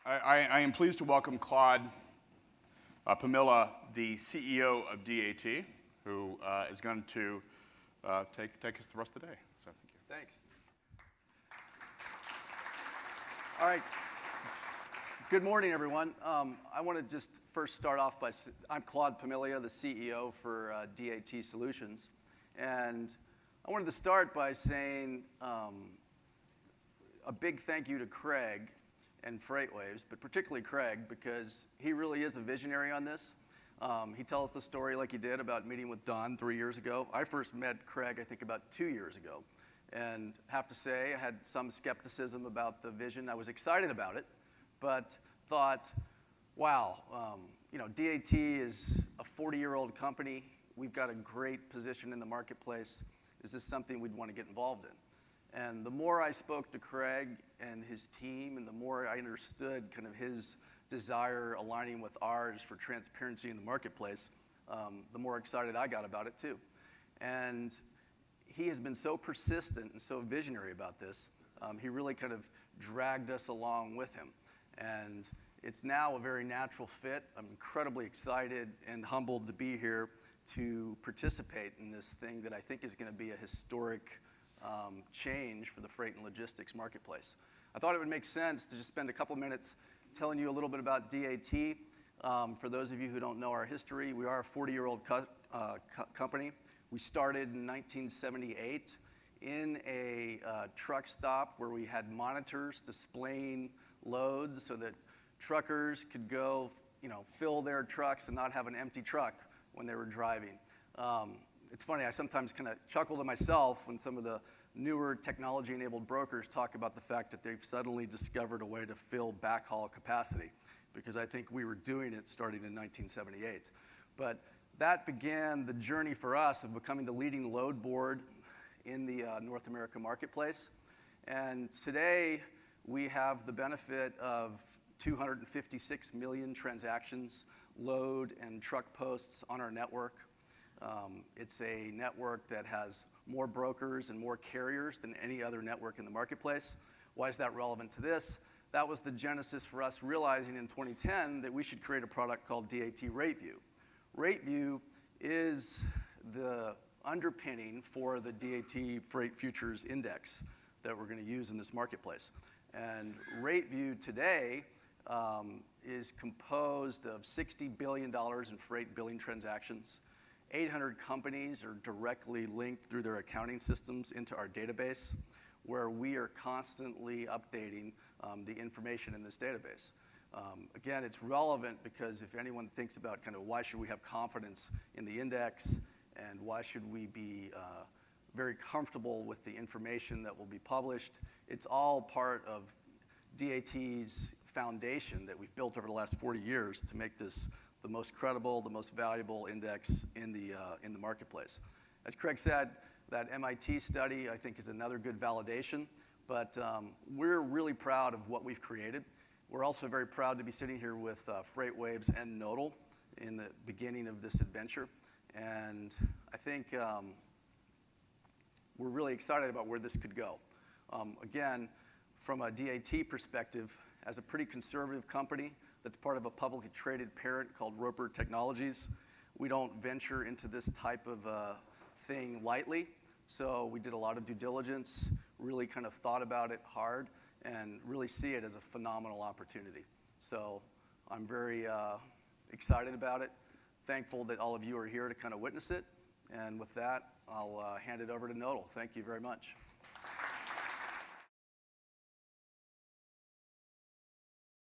I am pleased to welcome Claude Pumilia, the CEO of DAT, who is going to take us the rest of the day. So thank you. Thanks. All right. Good morning, everyone. I want to just first start off by I'm Claude Pumilia, the CEO for DAT Solutions, and I wanted to start by saying a big thank you to Craig and FreightWaves, but particularly Craig, because he really is a visionary on this. He tells the story like he did about meeting with Don 3 years ago. I first met Craig, I think, about 2 years ago, and have to say I had some skepticism about the vision. I was excited about it, but thought, wow, DAT is a 40-year-old company. We've got a great position in the marketplace. Is this something we'd want to get involved in? And the more I spoke to Craig and his team, and the more I understood kind of his desire aligning with ours for transparency in the marketplace, the more excited I got about it too. And he has been so persistent and so visionary about this. He really kind of dragged us along with him. And it's now a very natural fit. I'm incredibly excited and humbled to be here to participate in this thing that I think is going to be a historic change for the freight and logistics marketplace. I thought it would make sense to just spend a couple minutes telling you a little bit about DAT. For those of you who don't know our history, we are a 40-year-old company. We started in 1978 in a truck stop where we had monitors displaying loads so that truckers could go, fill their trucks and not have an empty truck when they were driving. It's funny, I sometimes kind of chuckle to myself when some of the newer technology-enabled brokers talk about the fact that they've suddenly discovered a way to fill backhaul capacity, because I think we were doing it starting in 1978. But that began the journey for us of becoming the leading load board in the North America marketplace. And today, we have the benefit of 256 million transactions, load and truck posts on our network. It's a network that has more brokers and more carriers than any other network in the marketplace. Why is that relevant to this? That was the genesis for us realizing in 2010 that we should create a product called DAT RateView. RateView is the underpinning for the DAT Freight Futures Index that we're going to use in this marketplace. And RateView today is composed of $60 billion in freight billing transactions. 800 companies are directly linked through their accounting systems into our database, where we are constantly updating the information in this database. Again, it's relevant because if anyone thinks about kind of why should we have confidence in the index and why should we be very comfortable with the information that will be published, it's all part of DAT's foundation that we've built over the last 40 years to make this the most credible, the most valuable index in the marketplace. As Craig said, that MIT study I think is another good validation, but we're really proud of what we've created. We're also very proud to be sitting here with FreightWaves and Nodal in the beginning of this adventure, and I think we're really excited about where this could go. Again, from a DAT perspective, as a pretty conservative company that's part of a publicly traded parent called Roper Technologies, we don't venture into this type of thing lightly. So we did a lot of due diligence, really kind of thought about it hard, and really see it as a phenomenal opportunity. So I'm very excited about it, thankful that all of you are here to kind of witness it. And with that, I'll hand it over to Nodal. Thank you very much.